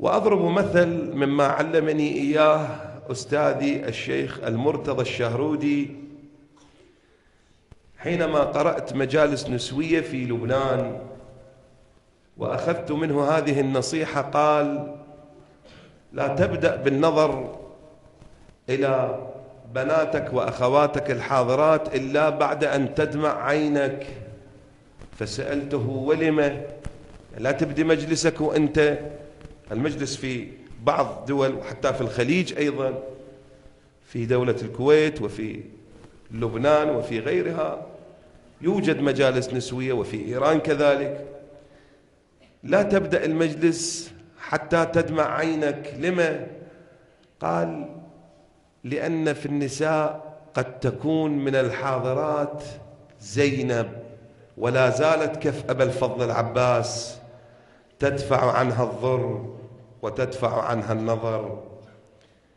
وأضرب مثل مما علمني إياه أستاذي الشيخ المرتضى الشهرودي حينما قرأت مجالس نسوية في لبنان وأخذت منه هذه النصيحة. قال: لا تبدأ بالنظر إلى بناتك وأخواتك الحاضرات إلا بعد أن تدمع عينك. فسألته: ولم؟ لا تبدي مجلسك وأنت المجلس في بعض دول وحتى في الخليج أيضا، في دولة الكويت وفي لبنان وفي غيرها يوجد مجالس نسوية، وفي إيران كذلك. لا تبدأ المجلس حتى تدمع عينك. لما؟ قال: لأن في النساء قد تكون من الحاضرات زينب ولا زالت كف أبا الفضل العباس تدفع عنها الضر وتدفع عنها النظر.